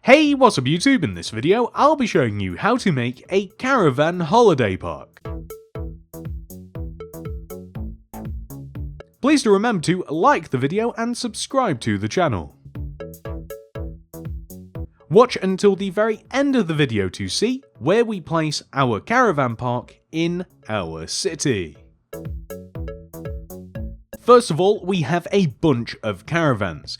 Hey, what's up YouTube? In this video, I'll be showing you how to make a caravan holiday park. Please do remember to like the video and subscribe to the channel. Watch until the very end of the video to see where we place our caravan park in our city. First of all, we have a bunch of caravans.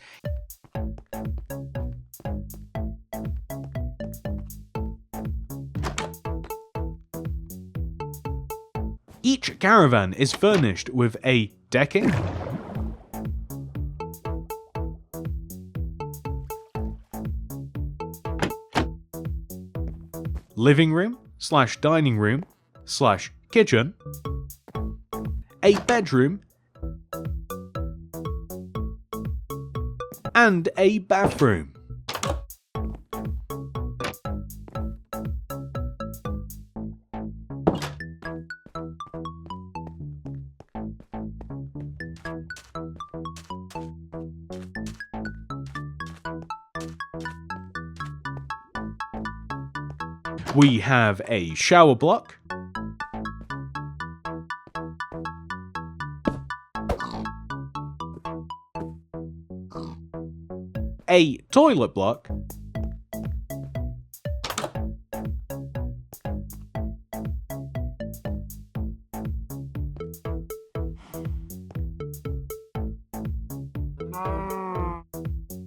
Each caravan is furnished with a decking, living room / dining room / kitchen, a bedroom, and a bathroom. We have a shower block, a toilet block,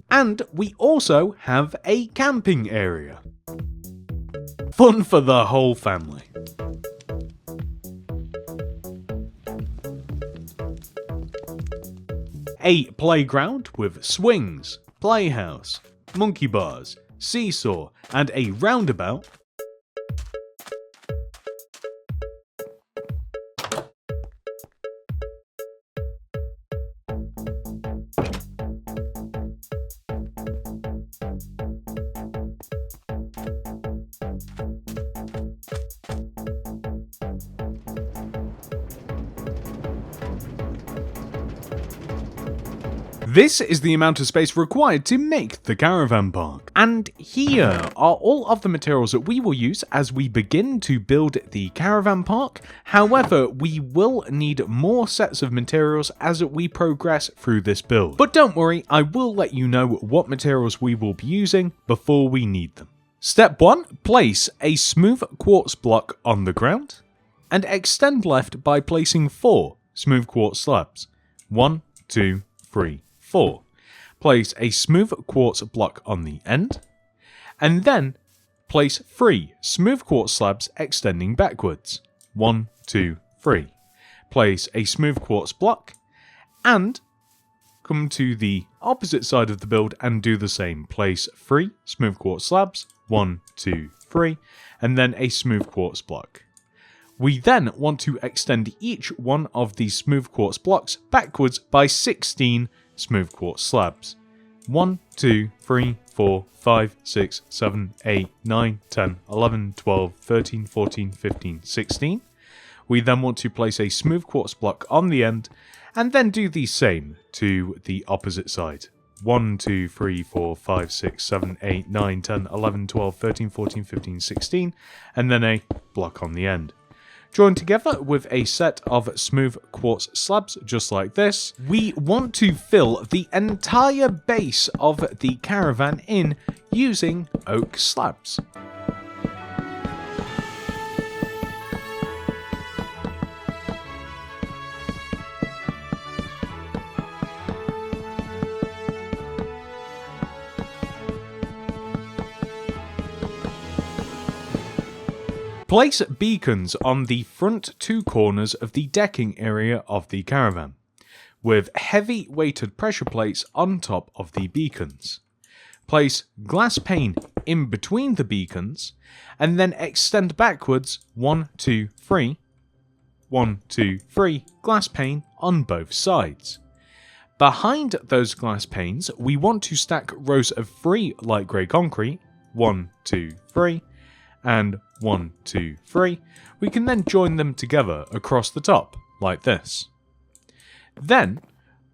and we also have a camping area. Fun for the whole family. A playground with swings, playhouse, monkey bars, seesaw, and a roundabout. This is the amount of space required to make the caravan park. And here are all of the materials that we will use as we begin to build the caravan park. However, we will need more sets of materials as we progress through this build. But don't worry, I will let you know what materials we will be using before we need them. Step 1. Place a smooth quartz block on the ground and extend left by placing 4 smooth quartz slabs. 1, 2, 3, 4. Place a smooth quartz block on the end, and then place 3 smooth quartz slabs extending backwards. 1, 2, 3. Place a smooth quartz block, and come to the opposite side of the build and do the same. Place 3 smooth quartz slabs, 1, 2, 3, and then a smooth quartz block. We then want to extend each one of these smooth quartz blocks backwards by 16 smooth quartz slabs. 1, 2, 3, 4, 5, 6, 7, 8, 9, 10, 11, 12, 13, 14, 15, 16. We then want to place a smooth quartz block on the end and then do the same to the opposite side. 1, 2, 3, 4, 5, 6, 7, 8, 9, 10, 11, 12, 13, 14, 15, 16, and then a block on the end. Joined together with a set of smooth quartz slabs just like this, we want to fill the entire base of the caravan in using oak slabs. Place beacons on the front 2 corners of the decking area of the caravan, with heavy weighted pressure plates on top of the beacons. Place glass pane in between the beacons, and then extend backwards 1, 2, 3, 1, 2, 3 glass pane on both sides. Behind those glass panes, we want to stack rows of 3 light grey concrete, 1, 2, 3, and 1, 2, 3, we can then join them together across the top, like this. Then,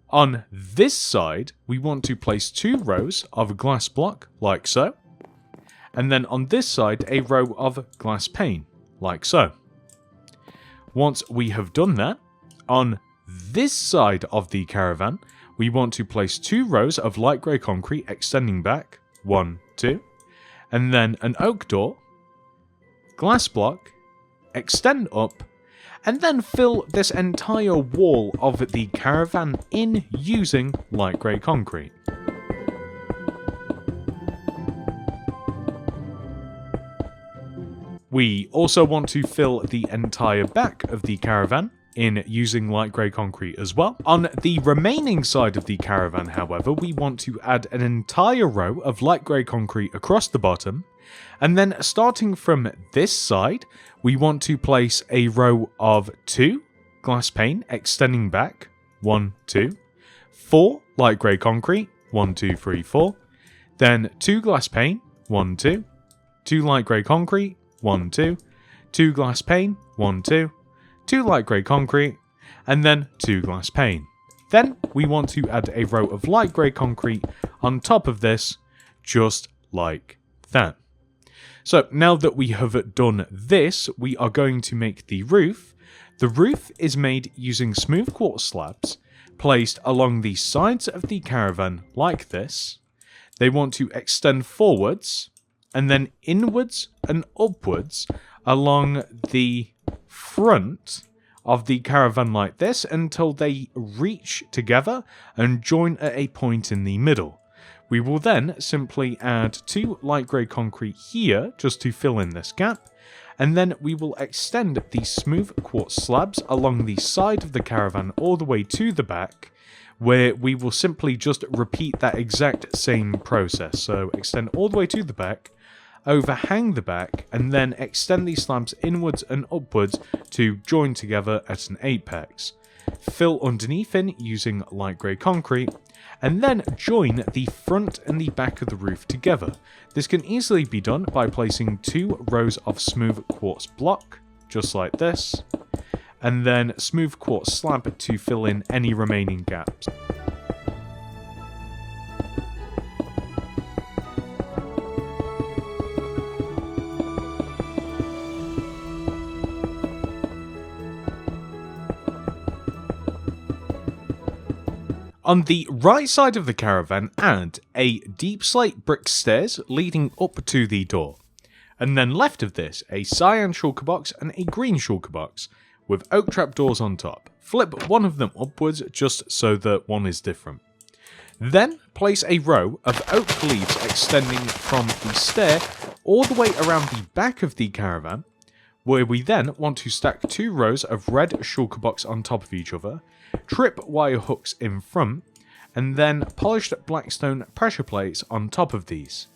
on this side, we want to place 2 rows of a glass block, like so, and then on this side a row of glass pane, like so. Once we have done that, on this side of the caravan, we want to place 2 rows of light grey concrete extending back, 1, 2, and then an oak door, glass block, extend up, and then fill this entire wall of the caravan in using light grey concrete. We also want to fill the entire back of the caravan in using light grey concrete as well. On the remaining side of the caravan, however, we want to add an entire row of light grey concrete across the bottom, and then starting from this side, we want to place a row of 2 glass pane extending back, 1, 2, 4 light grey concrete, 1, 2, 3, 4, then 2 glass pane, 1, 2, 2 light grey concrete, 1, 2, 2 glass pane, 1, 2, 2 light grey concrete, and then 2 glass pane. Then we want to add a row of light grey concrete on top of this, just like that. So now that we have done this, we are going to make the roof. The roof is made using smooth quartz slabs placed along the sides of the caravan like this. They want to extend forwards and then inwards and upwards along the front of the caravan like this until they reach together and join at a point in the middle. We will then simply add 2 light grey concrete here just to fill in this gap, and then we will extend the smooth quartz slabs along the side of the caravan all the way to the back, where we will simply just repeat that exact same process. So extend all the way to the back, overhang the back, and then extend these slabs inwards and upwards to join together at an apex. Fill underneath in using light grey concrete, and then join the front and the back of the roof together. This can easily be done by placing 2 rows of smooth quartz block, just like this, and then smooth quartz slab to fill in any remaining gaps. On the right side of the caravan, add a deep slate brick stairs leading up to the door. And then left of this, a cyan shulker box and a green shulker box with oak trapdoors on top. Flip one of them upwards just so that one is different. Then place a row of oak leaves extending from the stair all the way around the back of the caravan, where we then want to stack 2 rows of red shulker box on top of each other, trip wire hooks in front, and then polished blackstone pressure plates on top of these.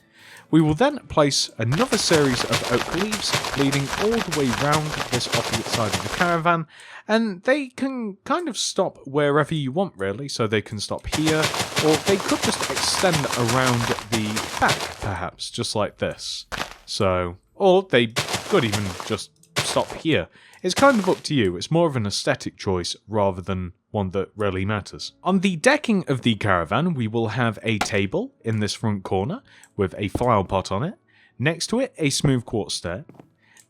We will then place another series of oak leaves leading all the way round this opposite side of the caravan, and they can kind of stop wherever you want really, so they can stop here, or they could just extend around the back perhaps, just like this. So, or they could even just stop here. It's kind of up to you. It's more of an aesthetic choice rather than one that really matters. On the decking of the caravan, we will have a table in this front corner with a flower pot on it. Next to it, a smooth quartz stair.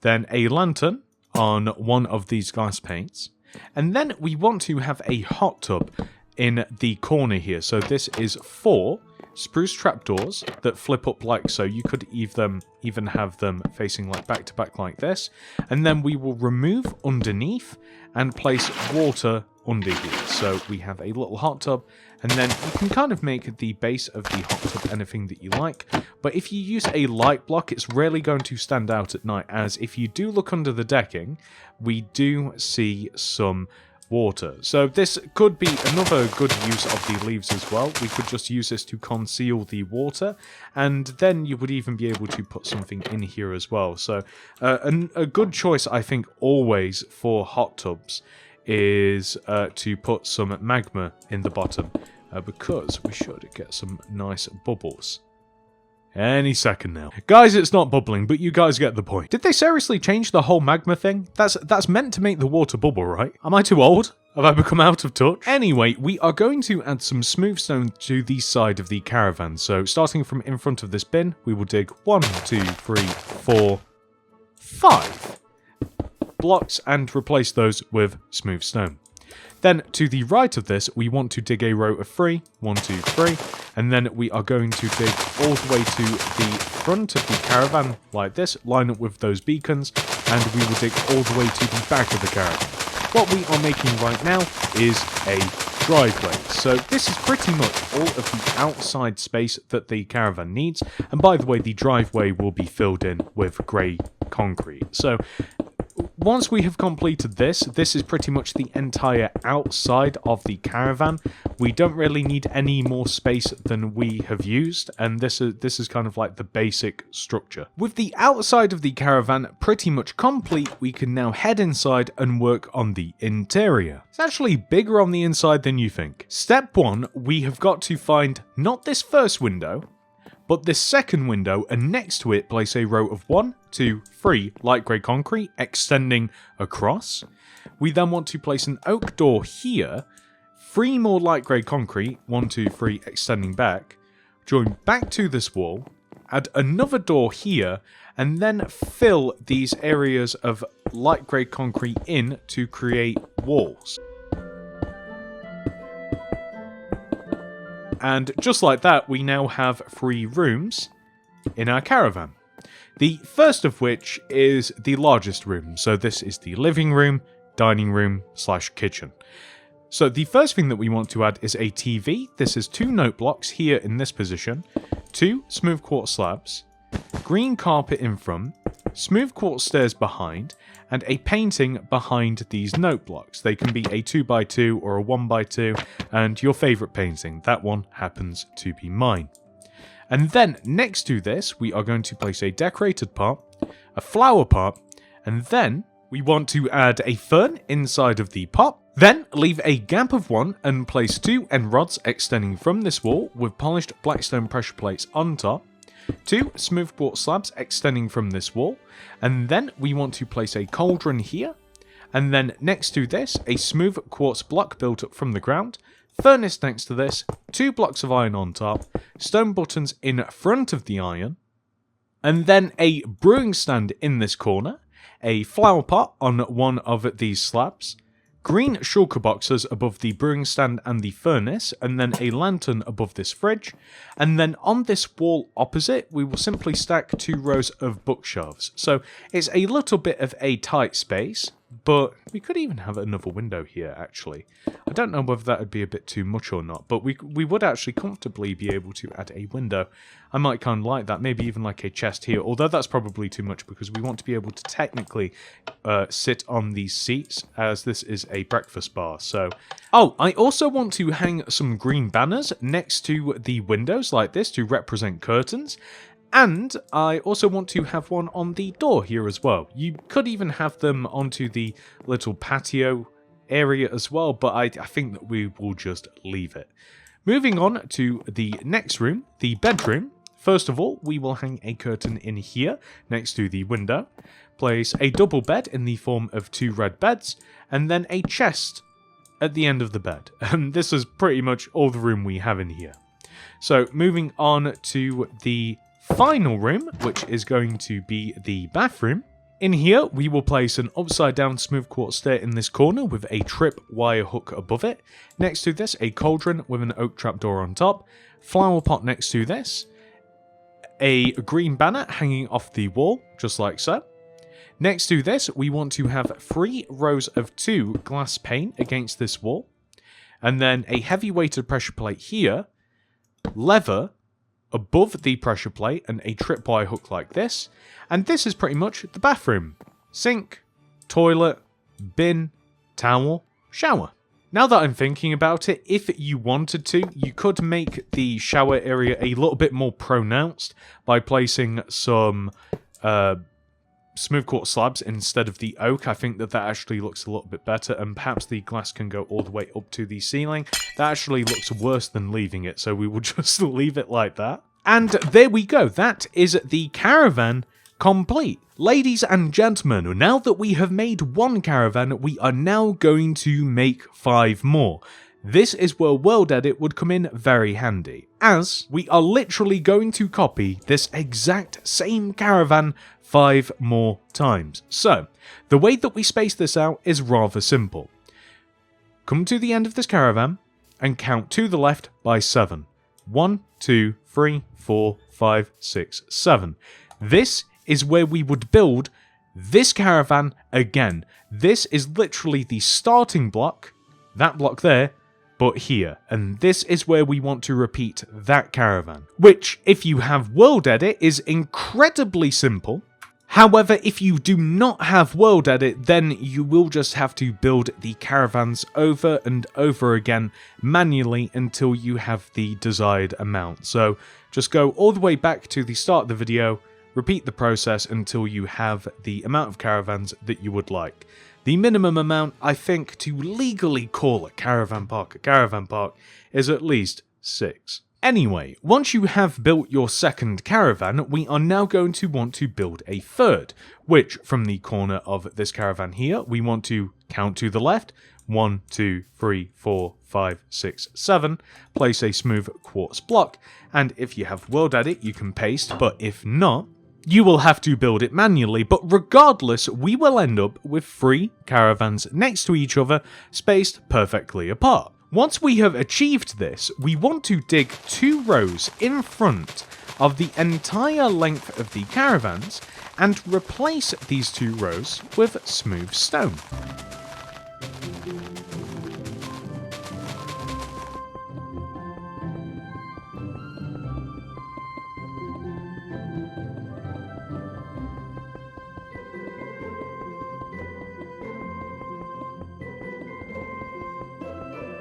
Then a lantern on one of these glass panes. And then we want to have a hot tub in the corner here. So this is 4 spruce trapdoors that flip up like so. You could even have them facing like back to back like this, and then we will remove underneath and place water under here. So we have a little hot tub, and then you can kind of make the base of the hot tub anything that you like, but if you use a light block, it's rarely going to stand out at night, as if you do look under the decking, we do see some water. So this could be another good use of the leaves as well. We could just use this to conceal the water, and then you would even be able to put something in here as well. So a good choice, I think, always for hot tubs is to put some magma in the bottom, because we should get some nice bubbles. Any second now. Guys, it's not bubbling, but you guys get the point. Did they seriously change the whole magma thing? That's meant to make the water bubble, right? Am I too old? Have I become out of touch? Anyway, we are going to add some smooth stone to the side of the caravan. So starting from in front of this bin, we will dig 1, 2, 3, 4, 5 blocks and replace those with smooth stone. Then to the right of this, we want to dig a row of 3, 1, 2, 3, and then we are going to dig all the way to the front of the caravan like this, line up with those beacons, and we will dig all the way to the back of the caravan. What we are making right now is a driveway. So this is pretty much all of the outside space that the caravan needs, and by the way, the driveway will be filled in with grey concrete. So once we have completed this is pretty much the entire outside of the caravan. We don't really need any more space than we have used, and this is kind of like the basic structure. With the outside of the caravan pretty much complete, we can now head inside and work on the interior. It's actually bigger on the inside than you think. Step 1, we have got to find not this first window, but this second window, and next to it place a row of 1, 2, 3 light grey concrete extending across. We then want to place an oak door here, 3 more light grey concrete, 1, 2, 3 extending back, join back to this wall, add another door here, and then fill these areas of light grey concrete in to create walls. And just like that, we now have 3 rooms in our caravan. The first of which is the largest room. So this is the living room, dining room / kitchen. So the first thing that we want to add is a TV. This is 2 note blocks here in this position, 2 smooth quartz slabs, green carpet in front, smooth quartz stairs behind, and a painting behind these note blocks. They can be a 2x2 or a 1x2, and your favourite painting. That one happens to be mine. And then next to this, we are going to place a decorated pot, a flower pot, and then we want to add a fern inside of the pot. Then leave a gap of 1 and place 2 end rods extending from this wall with polished blackstone pressure plates on top. 2 smooth quartz slabs extending from this wall, and then we want to place a cauldron here, and then next to this, a smooth quartz block built up from the ground, furnace next to this, 2 blocks of iron on top, stone buttons in front of the iron, and then a brewing stand in this corner, a flower pot on one of these slabs, green shulker boxes above the brewing stand and the furnace, and then a lantern above this fridge, and then on this wall opposite we will simply stack 2 rows of bookshelves. So it's a little bit of a tight space, but we could even have another window here actually. I don't know whether that would be a bit too much or not, but we would actually comfortably be able to add a window. I might kind of like that, maybe even like a chest here, although that's probably too much because we want to be able to technically sit on these seats as this is a breakfast bar. So, oh, I also want to hang some green banners next to the windows like this to represent curtains. And I also want to have one on the door here as well. You could even have them onto the little patio area as well, but I think that we will just leave it. Moving on to the next room, the bedroom. First of all, we will hang a curtain in here next to the window. Place a double bed in the form of 2 red beds, and then a chest at the end of the bed. And this is pretty much all the room we have in here. So moving on to the final room, which is going to be the bathroom. In here, we will place an upside down smooth quartz stair in this corner with a trip wire hook above it. Next to this, a cauldron with an oak trapdoor on top. Flower pot next to this. A green banner hanging off the wall, just like so. Next to this, we want to have 3 rows of 2 glass pane against this wall. And then a heavy weighted pressure plate here. Lever above the pressure plate and a tripwire hook like this. And this is pretty much the bathroom. Sink, toilet, bin, towel, shower. Now that I'm thinking about it, if you wanted to, you could make the shower area a little bit more pronounced by placing some smooth quartz slabs instead of the oak. I think that actually looks a little bit better, and perhaps the glass can go all the way up to the ceiling. That actually looks worse than leaving it, so we will just leave it like that. And there we go. That is the caravan complete. Ladies and gentlemen, now that we have made one caravan, we are now going to make 5 more. This is where World Edit would come in very handy, as we are literally going to copy this exact same caravan 5 more times. So, the way that we space this out is rather simple. Come to the end of this caravan and count to the left by 7. 1, 2, 3, 4, 5, 6, 7. This is where we would build this caravan again. This is literally the starting block, that block there, but here, and this is where we want to repeat that caravan, which, if you have World Edit, is incredibly simple. However, if you do not have World Edit, then you will just have to build the caravans over and over again manually until you have the desired amount. So just go all the way back to the start of the video, repeat the process until you have the amount of caravans that you would like. The minimum amount, I think, to legally call a caravan park is at least 6. Anyway, once you have built your second caravan, we are now going to want to build a third, which from the corner of this caravan here, we want to count to the left, 1, 2, 3, 4, 5, 6, 7, place a smooth quartz block, and if you have World Edit, you can paste, but if not, you will have to build it manually, but regardless, we will end up with 3 caravans next to each other, spaced perfectly apart. Once we have achieved this, we want to dig 2 rows in front of the entire length of the caravans and replace these 2 rows with smooth stone.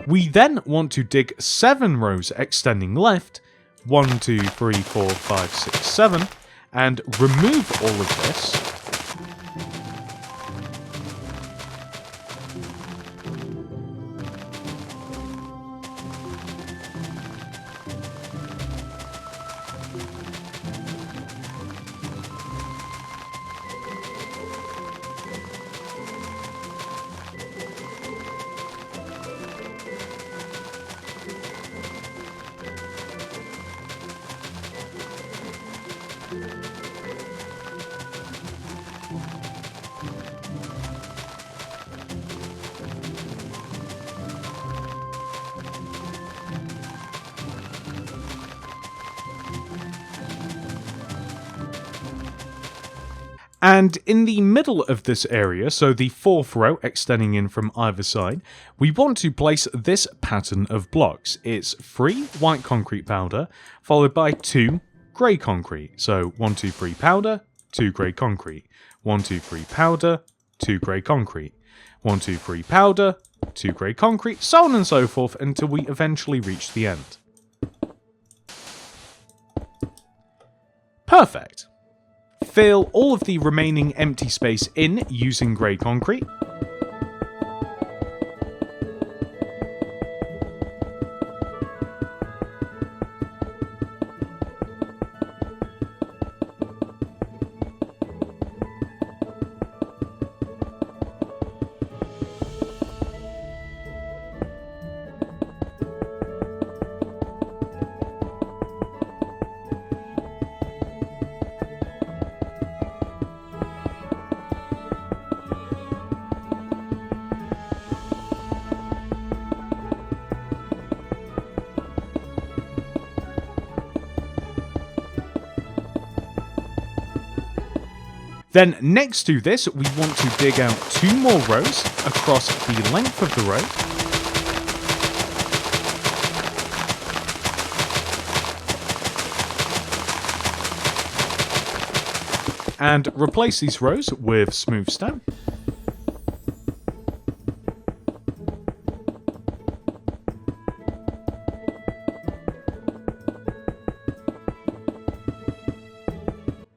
We then want to dig 7 rows extending left, 1, 2, 3, 4, 5, 6, 7, and remove all of this. And in the middle of this area, so the 4th row extending in from either side, we want to place this pattern of blocks. It's 3 white concrete powder, followed by 2 grey concrete. So 1, 2, 3 powder, 2 grey concrete. 1, 2, 3 powder, 2 grey concrete. 1, 2, 3 powder, 2 grey concrete, so on and so forth until we eventually reach the end. Perfect. Fill all of the remaining empty space in using grey concrete. Then next to this, we want to dig out 2 more rows across the length of the road. And replace these rows with smooth stone.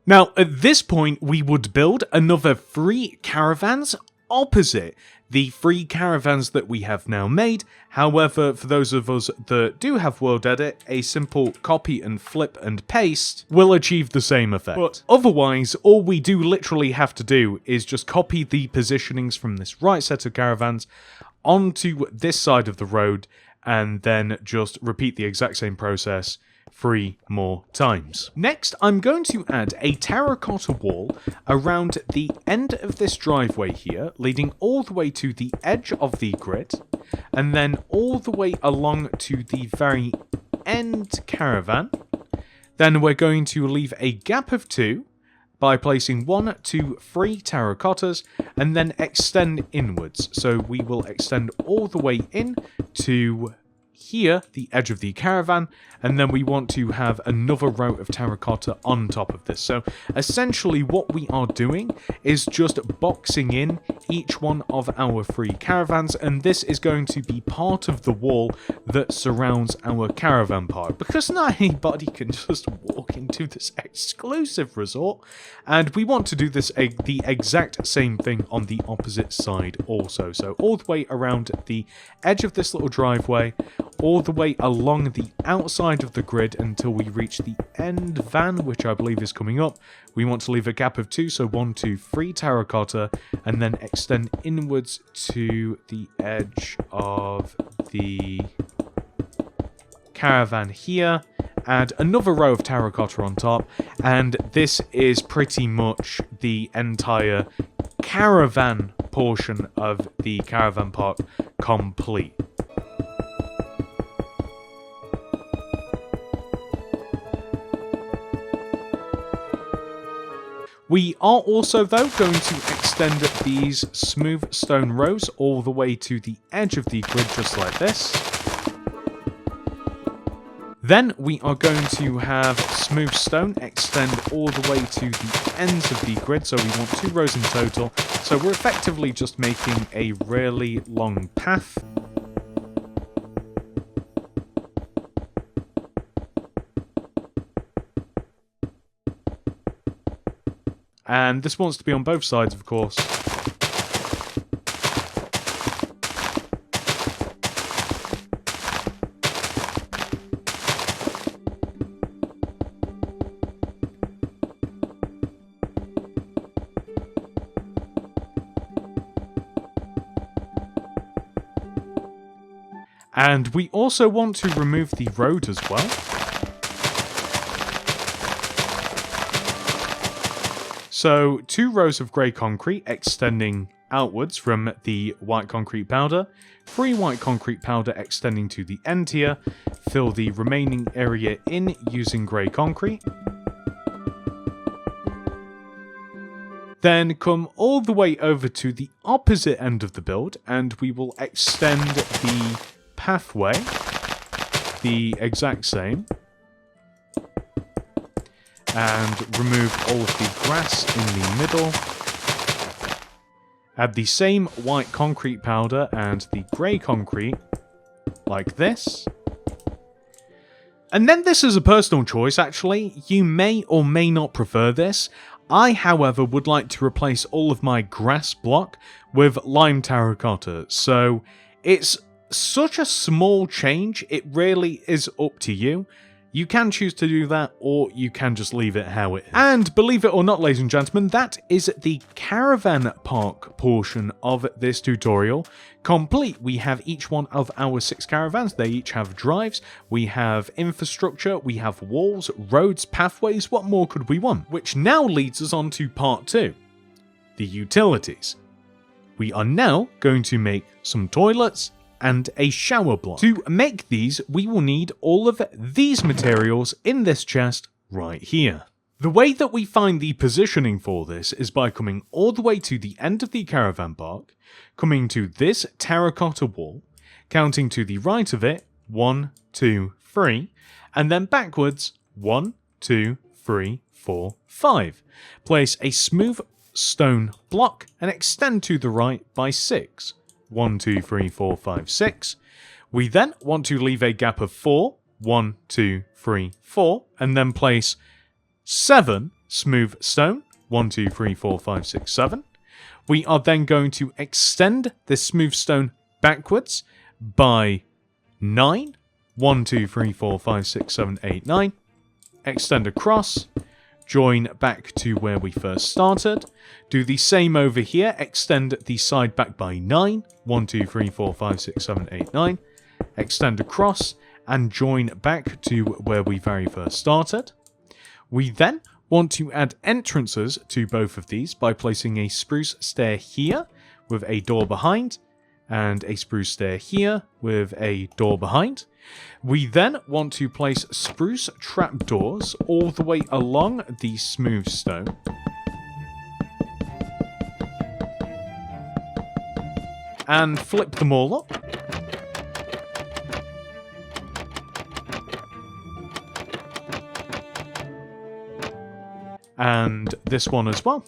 Now, at this point, we would build another 3 caravans opposite the 3 caravans that we have now made. However, for those of us that do have World Edit, a simple copy and flip and paste will achieve the same effect. But otherwise, all we do literally have to do is just copy the positionings from this right set of caravans onto this side of the road, and then just repeat the exact same process 3 more times. Next, I'm going to add a terracotta wall around the end of this driveway here, leading all the way to the edge of the grid, and then all the way along to the very end caravan. Then we're going to leave a gap of 2 by placing 1, 2, 3 terracottas, and then extend inwards. So we will extend all the way in to here, the edge of the caravan, and then we want to have another row of terracotta on top of this. So essentially what we are doing is just boxing in each one of our 3 caravans, and this is going to be part of the wall that surrounds our caravan park, because not anybody can just walk into this exclusive resort, and we want to do this the exact same thing on the opposite side also. So all the way around the edge of this little driveway, all the way along the outside of the grid until we reach the end van, which I believe is coming up. We want to leave a gap of 2, so 1, 2, 3 terracotta, and then extend inwards to the edge of the caravan here. Add another row of terracotta on top, and this is pretty much the entire caravan portion of the caravan park complete. We are also, though, going to extend these smooth stone rows all the way to the edge of the grid, just like this. Then we are going to have smooth stone extend all the way to the ends of the grid, so we want 2 rows in total. So we're effectively just making a really long path. And this wants to be on both sides, of course. And we also want to remove the road as well. So 2 rows of grey concrete extending outwards from the white concrete powder, 3 white concrete powder extending to the end here, fill the remaining area in using grey concrete. Then come all the way over to the opposite end of the build, and we will extend the pathway the exact same. And remove all of the grass in the middle. Add the same white concrete powder and the grey concrete, like this. And then this is a personal choice, actually. You may or may not prefer this. I, however, would like to replace all of my grass block with lime terracotta. So it's such a small change, it really is up to you. You can choose to do that, or you can just leave it how it is. And believe it or not, ladies and gentlemen, that is the caravan park portion of this tutorial complete. We have each one of our 6 caravans. They each have drives, we have infrastructure, we have walls, roads, pathways. What more could we want? Which now leads us on to part 2, the utilities. We are now going to make some toilets and a shower block. To make these, we will need all of these materials in this chest right here. The way that we find the positioning for this is by coming all the way to the end of the caravan park, coming to this terracotta wall, counting to the right of it, 1, 2, 3, and then backwards, 1, 2, 3, 4, 5. Place a smooth stone block and extend to the right by 6. 1, 2, 3, 4, 5, 6. We then want to leave a gap of 4, 1, 2, 3, 4, and then place 7 smooth stone, 1, 2, 3, 4, 5, 6, 7. We are then going to extend this smooth stone backwards by 9. 1, 2, 3, 4, 5, 6, 7, 8, 9. Extend across. Join back to where we first started. Do the same over here. Extend the side back by 9. 1, 2, 3, 4, 5, 6, 7, 8, 9. Extend across and join back to where we very first started. We then want to add entrances to both of these by placing a spruce stair here with a door behind and a spruce stair here with a door behind. We then want to place spruce trapdoors all the way along the smooth stone. And flip them all up. And this one as well.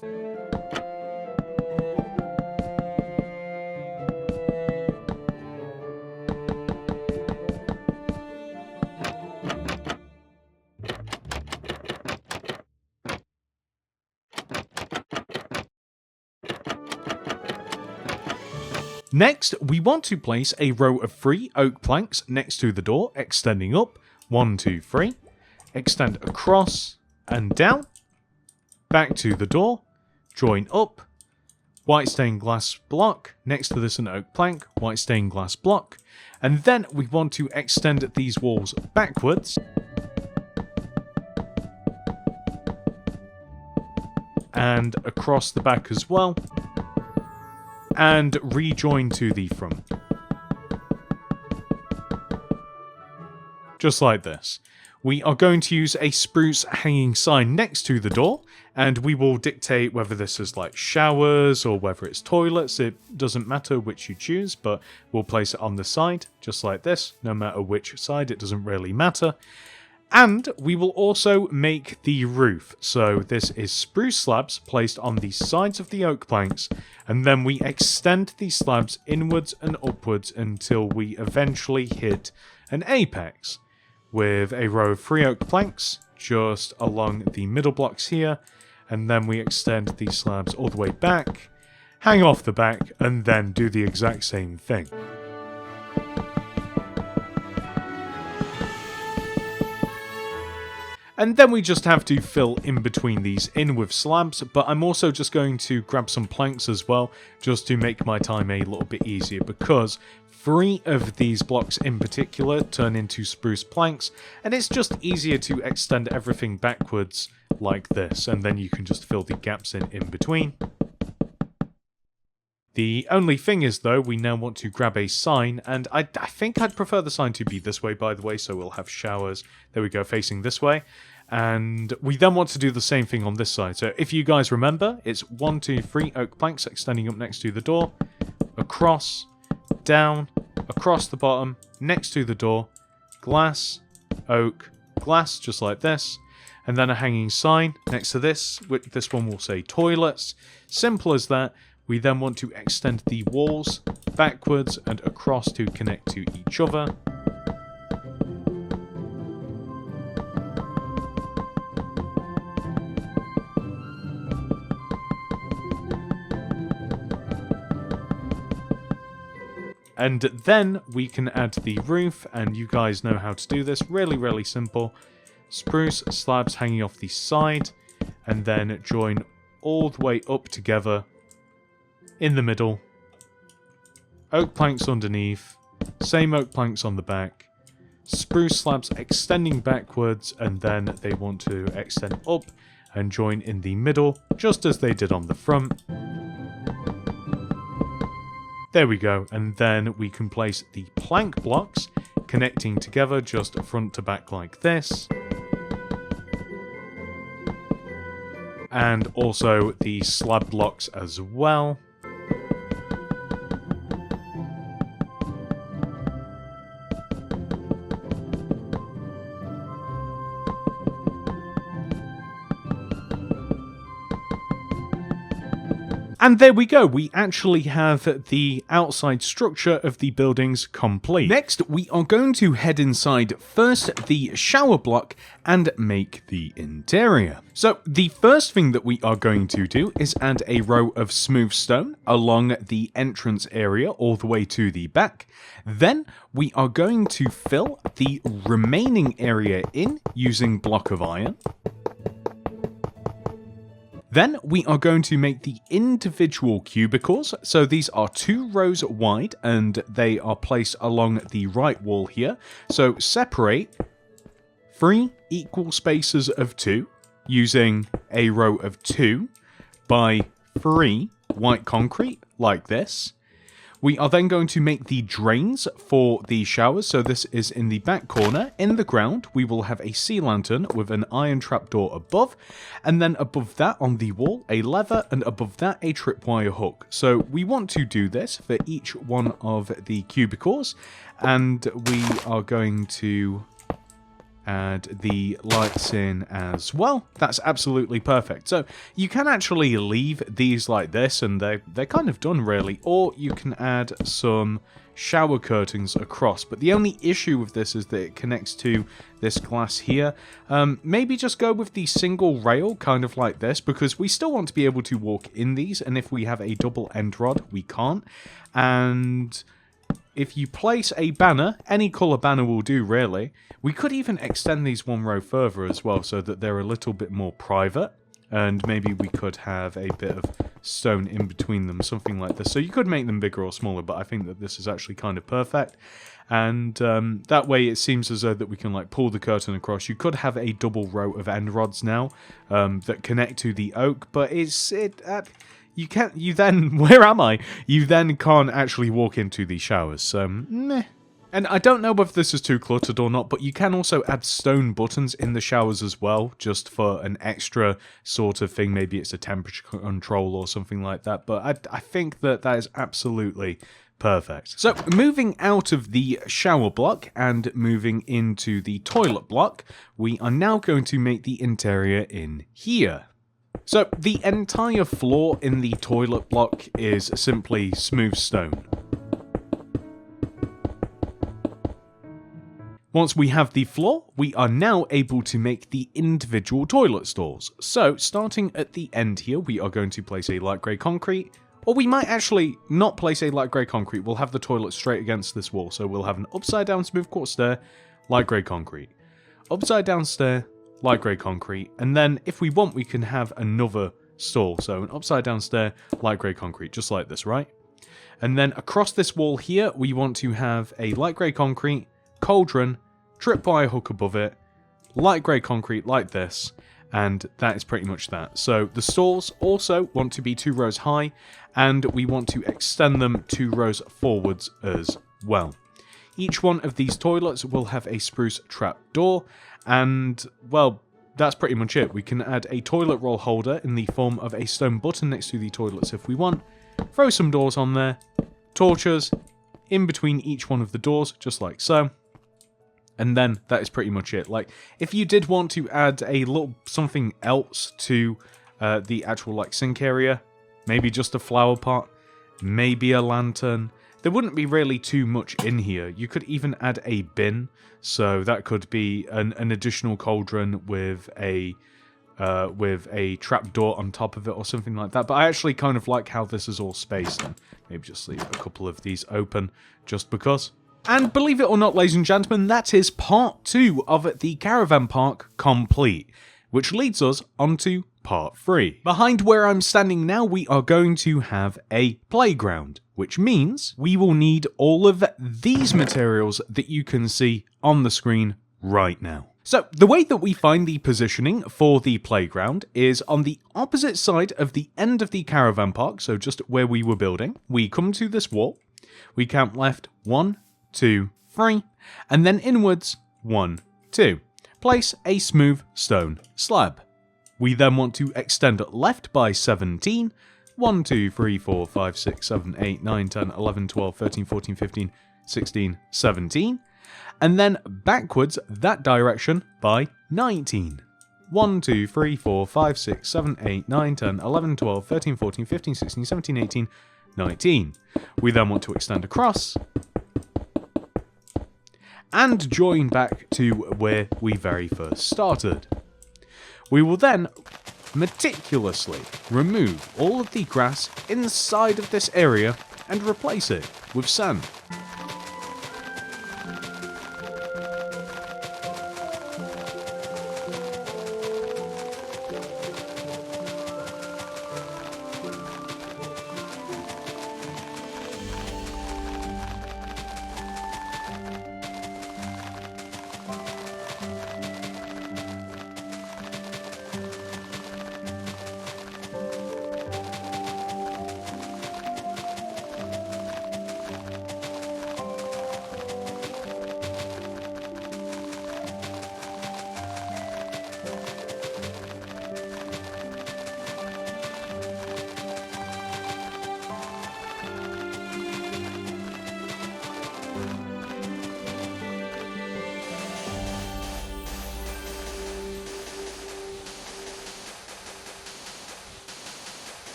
Next, we want to place a row of 3 oak planks next to the door, extending up. 1, 2, 3. Extend across and down. Back to the door. Join up. White stained glass block. Next to this an oak plank. White stained glass block. And then we want to extend these walls backwards. And across the back as well. And rejoin to the front. Just like this. We are going to use a spruce hanging sign next to the door, and we will dictate whether this is like showers or whether it's toilets. It doesn't matter which you choose, but we'll place it on the side, just like this. No matter which side, it doesn't really matter. And we will also make the roof. So this is spruce slabs placed on the sides of the oak planks, and then we extend these slabs inwards and upwards until we eventually hit an apex with a row of 3 oak planks just along the middle blocks here, and then we extend these slabs all the way back, hang off the back, and then do the exact same thing. And then we just have to fill in between these in with slabs, but I'm also just going to grab some planks as well, just to make my time a little bit easier, because 3 of these blocks in particular turn into spruce planks, and it's just easier to extend everything backwards like this, and then you can just fill the gaps in between. The only thing is, though, we now want to grab a sign, and I think I'd prefer the sign to be this way, by the way, so we'll have showers, there we go, facing this way. And we then want to do the same thing on this side. So if you guys remember, it's 1, 2, 3 oak planks extending up next to the door, across, down, across the bottom, next to the door, glass, oak, glass, just like this. And then a hanging sign next to this, which this one will say toilets. Simple as that. We then want to extend the walls backwards and across to connect to each other. And then we can add the roof, and you guys know how to do this. Really, really simple. Spruce slabs hanging off the side, and then join all the way up together. In the middle, oak planks underneath, same oak planks on the back, spruce slabs extending backwards, and then they want to extend up and join in the middle, just as they did on the front. There we go, and then we can place the plank blocks connecting together just front to back like this. And also the slab blocks as well. And there we go, we actually have the outside structure of the buildings complete. Next, we are going to head inside first the shower block and make the interior. So the first thing that we are going to do is add a row of smooth stone along the entrance area all the way to the back. Then we are going to fill the remaining area in using block of iron. Then we are going to make the individual cubicles. So these are 2 rows wide and they are placed along the right wall here. So separate 3 equal spaces of 2 using a row of 2 by 3 white concrete like this. We are then going to make the drains for the showers, so this is in the back corner. In the ground, we will have a sea lantern with an iron trapdoor above, and then above that on the wall, a lever, and above that, a tripwire hook. So we want to do this for each one of the cubicles, and we are going to add the lights in as well. That's absolutely perfect. So you can actually leave these like this and they're kind of done really, or you can add some shower curtains across, but the only issue with this is that it connects to this glass here. Maybe just go with the single rail kind of like this, because we still want to be able to walk in these, and if we have a double end rod we can't. And if you place a banner, any colour banner will do really. We could even extend these 1 row further as well so that they're a little bit more private. And maybe we could have a bit of stone in between them, something like this. So you could make them bigger or smaller, but I think that this is actually kind of perfect. And that way it seems as though that we can like pull the curtain across. You could have a double row of end rods now that connect to the oak, but you then, where am I? You then can't actually walk into the showers, so meh. And I don't know whether this is too cluttered or not, but you can also add stone buttons in the showers as well, just for an extra sort of thing. Maybe it's a temperature control or something like that, but I think that is absolutely perfect. So moving out of the shower block and moving into the toilet block, we are now going to make the interior in here. So the entire floor in the toilet block is simply smooth stone. Once we have the floor, we are now able to make the individual toilet stalls. So starting at the end here, we are going to place a light grey concrete, or we might actually not place a light grey concrete. We'll have the toilet straight against this wall. So we'll have an upside down smooth quartz stair, light grey concrete. Upside down stair, light grey concrete, and then if we want we can have another stall, so an upside down stair, light grey concrete, just like this, right? And then across this wall here we want to have a light grey concrete, cauldron, tripwire hook above it, light grey concrete like this, and that is pretty much that. So the stalls also want to be 2 rows high, and we want to extend them 2 rows forwards as well. Each one of these toilets will have a spruce trap door, and, well, that's pretty much it. We can add a toilet roll holder in the form of a stone button next to the toilets if we want, throw some doors on there, torches in between each one of the doors, just like so, and then that is pretty much it. Like, if you did want to add a little something else to the actual, like, sink area, maybe just a flower pot, maybe a lantern, there wouldn't be really too much in here. You could even add a bin, so that could be an additional cauldron with a trapdoor on top of it or something like that. But I actually kind of like how this is all spaced, and maybe just leave a couple of these open just because. And believe it or not, ladies and gentlemen, that is part 2 of the Caravan Park complete, which leads us onto part 3. Behind where I'm standing now, we are going to have a playground, which means we will need all of these materials that you can see on the screen right now. So the way that we find the positioning for the playground is on the opposite side of the end of the caravan park, so just where we were building. We come to this wall, we count left 1, 2, 3, and then inwards 1, 2. Place a smooth stone slab. We then want to extend left by 17, 1, 2, 3, 4, 5, 6, 7, 8, 9, 10, 11, 12, 13, 14, 15, 16, 17, and then backwards that direction by 19. 1, 2, 3, 4, 5, 6, 7, 8, 9, 10, 11, 12, 13, 14, 15, 16, 17, 18, 19. We then want to extend across and join back to where we very first started. We will then meticulously remove all of the grass inside of this area and replace it with sand.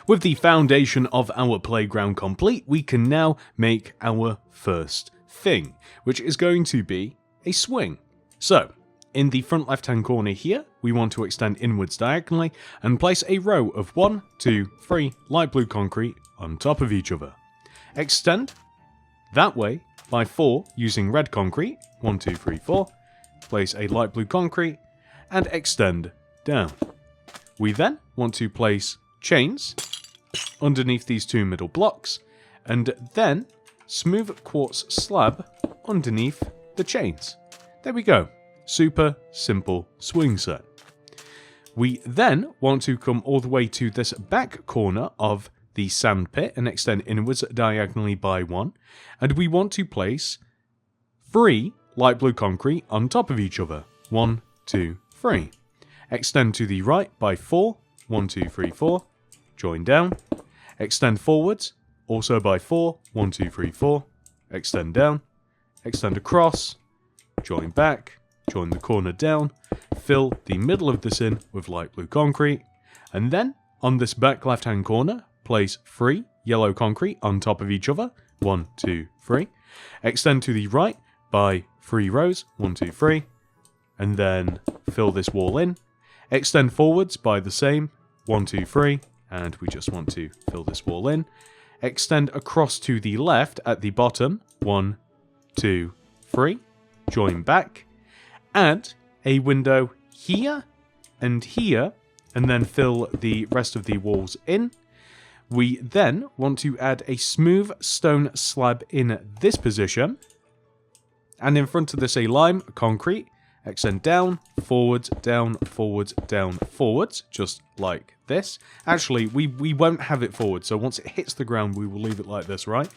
With the foundation of our playground complete, we can now make our first thing, which is going to be a swing. So, in the front left hand corner here, we want to extend inwards diagonally and place a row of 1, 2, 3 light blue concrete on top of each other. Extend that way by 4 using red concrete, 1, 2, 3, 4, place a light blue concrete and extend down. We then want to place chains underneath these two middle blocks, and then smooth quartz slab underneath the chains. There we go. Super simple swing set. We then want to come all the way to this back corner of the sand pit and extend inwards diagonally by 1, and we want to place 3 light blue concrete on top of each other. 1, 2, 3. Extend to the right by 4. 1, 2, 3, 4. Join down. Extend forwards, also by 4. 1, 2, 3, 4. Extend down. Extend across. Join back. Join the corner down. Fill the middle of this in with light blue concrete. And then, on this back left-hand corner, place 3 yellow concrete on top of each other. 1, 2, 3. Extend to the right by 3 rows. 1, 2, 3. And then fill this wall in. Extend forwards by the same. 1, 2, 3. And we just want to fill this wall in. Extend across to the left at the bottom. 1, 2, 3. Join back. Add a window here and here, and then fill the rest of the walls in. We then want to add a smooth stone slab in this position. And in front of this a lime concrete. Extend down, forwards, down, forwards, down, forwards, just like this. Actually, we won't have it forward, so once it hits the ground, we will leave it like this, right?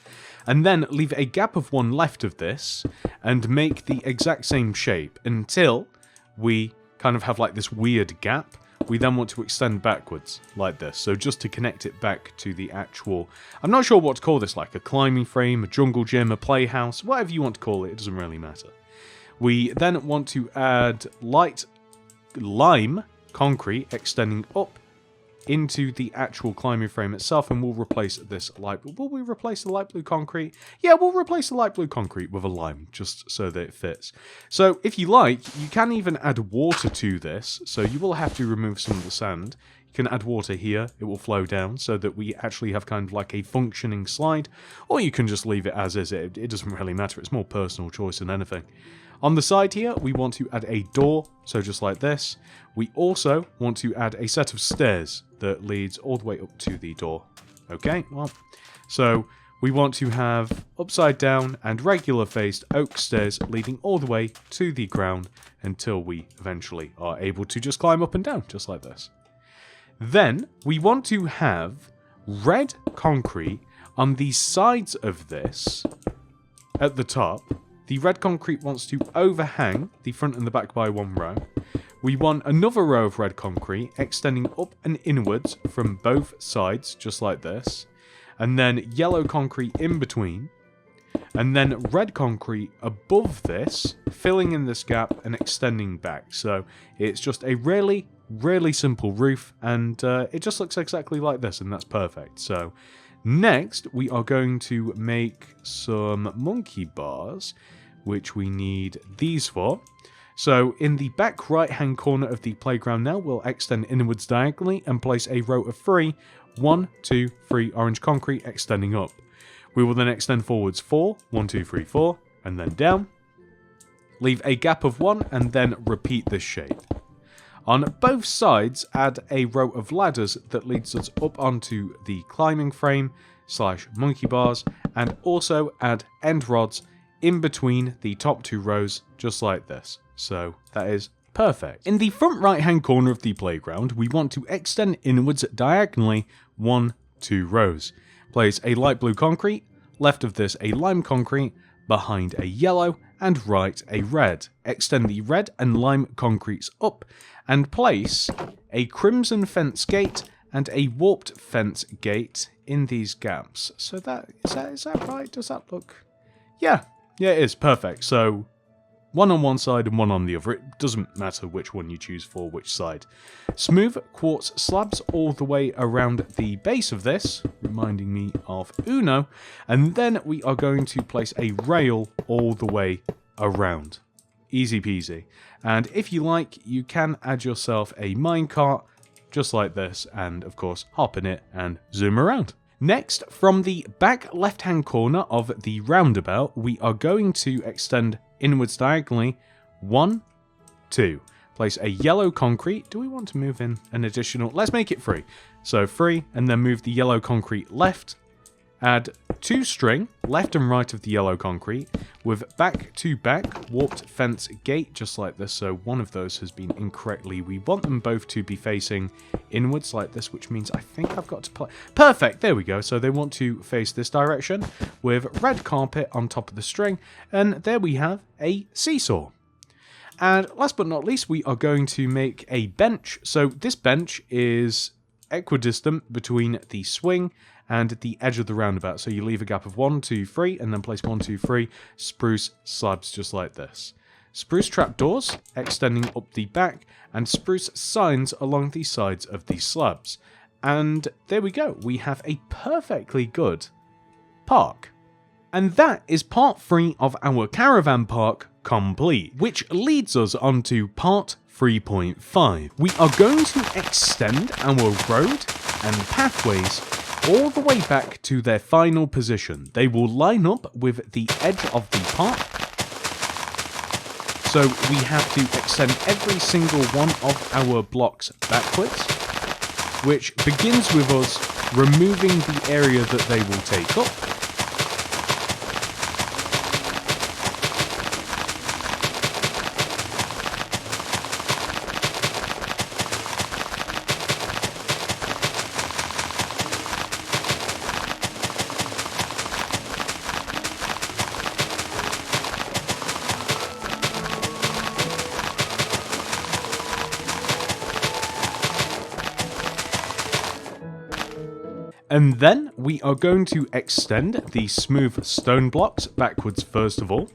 And then leave a gap of 1 left of this, and make the exact same shape until we kind of have like this weird gap. We then want to extend backwards, like this, so just to connect it back to the actual... I'm not sure what to call this, like a climbing frame, a jungle gym, a playhouse, whatever you want to call it, it doesn't really matter. We then want to add light lime concrete extending up into the actual climbing frame itself, and we'll replace this light... Will we replace the light blue concrete? Yeah, we'll replace the light blue concrete with a lime, just so that it fits. So, if you like, you can even add water to this, so you will have to remove some of the sand. You can add water here, it will flow down so that we actually have kind of like a functioning slide, or you can just leave it as is. It doesn't really matter, it's more personal choice than anything. On the side here, we want to add a door, so just like this. We also want to add a set of stairs that leads all the way up to the door. Okay, well, so we want to have upside down and regular faced oak stairs leading all the way to the ground until we eventually are able to just climb up and down, just like this. Then we want to have red concrete on the sides of this at the top. The red concrete wants to overhang the front and the back by one row. We want another row of red concrete extending up and inwards from both sides, just like this. And then yellow concrete in between. And then red concrete above this, filling in this gap and extending back. So it's just a really, really simple roof, and it just looks exactly like this, and that's perfect. So next, we are going to make some monkey bars, which we need these for. So in the back right-hand corner of the playground now, we'll extend inwards diagonally and place a row of 3, 1, 2, 3 orange concrete extending up. We will then extend forwards 4, 1, 2, 3, 4, and then down. Leave a gap of 1 and then repeat this shape. On both sides, add a row of ladders that leads us up onto the climbing frame / monkey bars, and also add end rods in between the top 2 rows, just like this. So that is perfect. In the front right hand corner of the playground, we want to extend inwards diagonally 1, 2 rows. Place a light blue concrete, left of this a lime concrete, behind a yellow, and right a red. Extend the red and lime concretes up, and place a crimson fence gate and a warped fence gate in these gaps. So is that right? Does that look... Yeah, it is. Perfect. So one on one side and one on the other. It doesn't matter which one you choose for which side. Smooth quartz slabs all the way around the base of this, reminding me of Uno. And then we are going to place a rail all the way around. Easy peasy. And if you like, you can add yourself a minecart, just like this, and of course hop in it and zoom around. Next, from the back left-hand corner of the roundabout, we are going to extend inwards diagonally 1, 2. Place a yellow concrete. Do we want to move in an additional? Let's make it 3. So 3, and then move the yellow concrete left. Add 2 string, left and right of the yellow concrete, with back to back warped fence gate, just like this. So one of those has been incorrectly. We want them both to be facing inwards like this, which means I think I've got to play. Perfect, there we go. So they want to face this direction with red carpet on top of the string, and there we have a seesaw. And last but not least, we are going to make a bench. So this bench is equidistant between the swing and the edge of the roundabout. So you leave a gap of 1, 2, 3, and then place 1, 2, 3 spruce slabs just like this. Spruce trapdoors extending up the back, and spruce signs along the sides of these slabs. And there we go. We have a perfectly good park. And that is part 3 of our caravan park complete, which leads us on to part 3.5. We are going to extend our road and pathways all the way back to their final position. They will line up with the edge of the park. So we have to extend every single one of our blocks backwards, which begins with us removing the area that they will take up. And then we are going to extend the smooth stone blocks backwards first of all.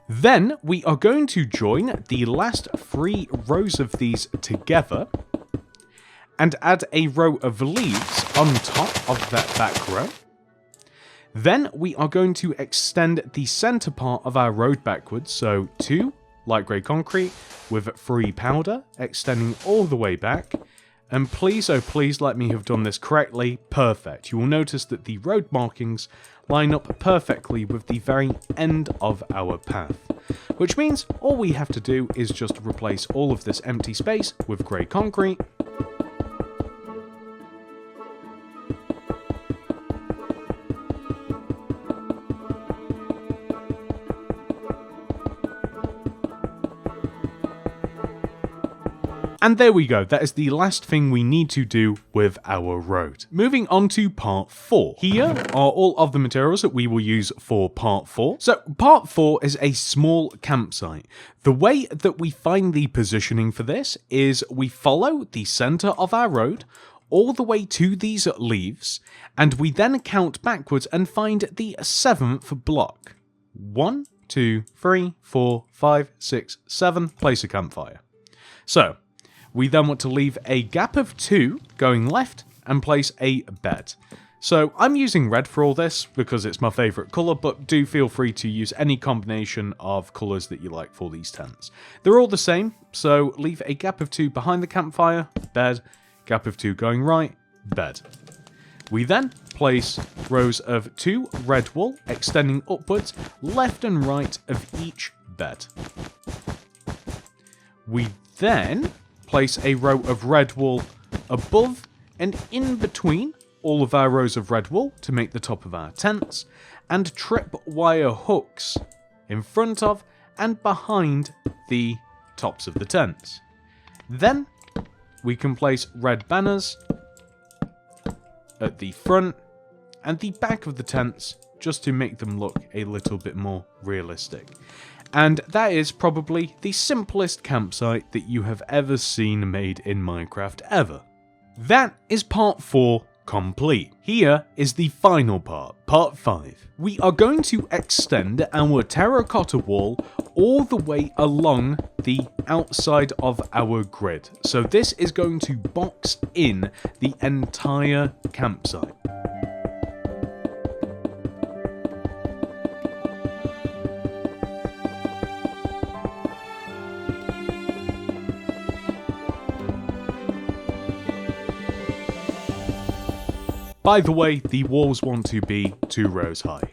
Then we are going to join the last 3 rows of these together. and add a row of leaves on top of that back row. Then we are going to extend the center part of our road backwards, so 2 light grey concrete with 3 powder, extending all the way back. And please, oh please, let me have done this correctly. Perfect. You will notice that the road markings line up perfectly with the very end of our path, which means all we have to do is just replace all of this empty space with grey concrete. And there we go, that is the last thing we need to do with our road. Moving on to part 4. Here are all of the materials that we will use for part 4. So part 4 is a small campsite. The way that we find the positioning for this is we follow the center of our road all the way to these leaves, and we then count backwards and find the 7th block. 1, 2, 3, 4, 5, 6, 7, place a campfire. So we then want to leave a gap of 2 going left and place a bed. So I'm using red for all this because it's my favourite colour, but do feel free to use any combination of colours that you like for these tents. They're all the same, so leave a gap of 2 behind the campfire, bed, gap of 2 going right, bed. We then place rows of 2 red wool extending upwards, left and right of each bed. We then place a row of red wool above and in between all of our rows of red wool to make the top of our tents, and tripwire hooks in front of and behind the tops of the tents. Then we can place red banners at the front and the back of the tents just to make them look a little bit more realistic. And that is probably the simplest campsite that you have ever seen made in Minecraft ever. That is part 4 complete. Here is the final part, part 5. We are going to extend our terracotta wall all the way along the outside of our grid. So this is going to box in the entire campsite. By the way, the walls want to be 2 rows high.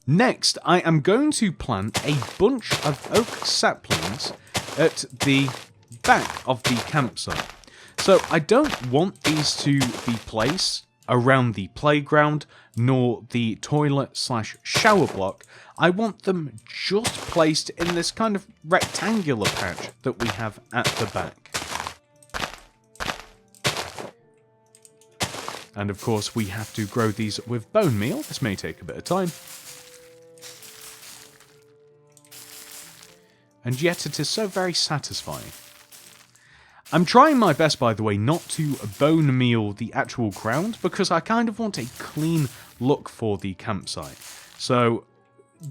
Next, I am going to plant a bunch of oak saplings at the back of the campsite. So I don't want these to be placed around the playground nor the toilet/shower block. I want them just placed in this kind of rectangular patch that we have at the back. And of course we have to grow these with bone meal. This may take a bit of time. And yet it is so very satisfying. I'm trying my best, by the way, not to bone meal the actual ground, because I kind of want a clean look for the campsite. So,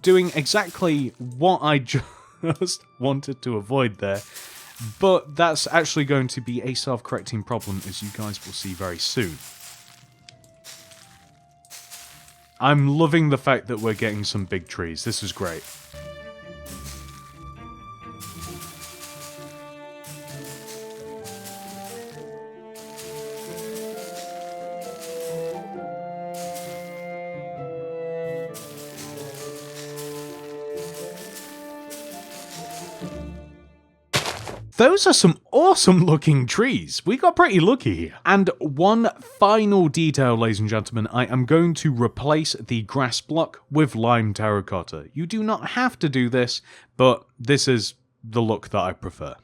doing exactly what I just wanted to avoid there, but that's actually going to be a self-correcting problem, as you guys will see very soon. I'm loving the fact that we're getting some big trees. This is great. Those are some awesome looking trees. We got pretty lucky here. And one final detail, ladies and gentlemen, I am going to replace the grass block with lime terracotta. You do not have to do this, but this is the look that I prefer.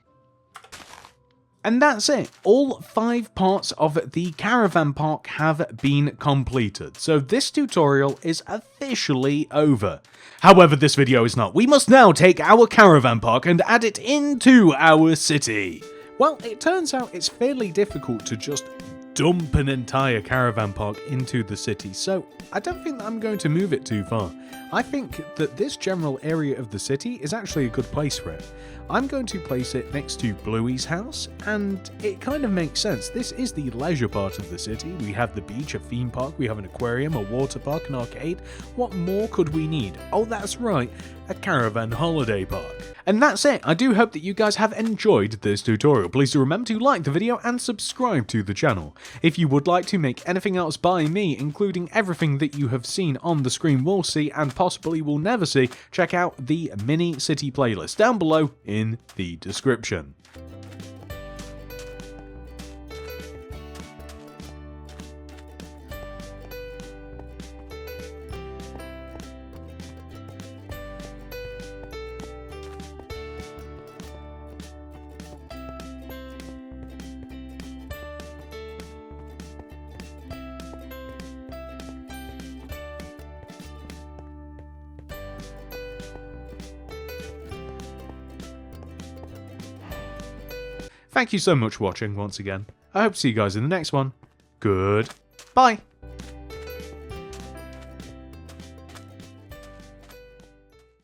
And that's it. All 5 parts of the caravan park have been completed. So this tutorial is officially over. However, this video is not. We must now take our caravan park and add it into our city. Well, it turns out it's fairly difficult to just dump an entire caravan park into the city, so I don't think that I'm going to move it too far. I think that this general area of the city is actually a good place for it. I'm going to place it next to Bluey's house, and it kind of makes sense. This is the leisure part of the city. We have the beach, a theme park, we have an aquarium, a water park, an arcade. What more could we need? Oh, that's right, a Caravan Holiday Park. And that's it. I do hope that you guys have enjoyed this tutorial. Please do remember to like the video and subscribe to the channel. If you would like to make anything else by me, including everything that you have seen on the screen will see and possibly will never see, check out the mini city playlist down below in the description. Thank you so much for watching once again. I hope to see you guys in the next one. Goodbye.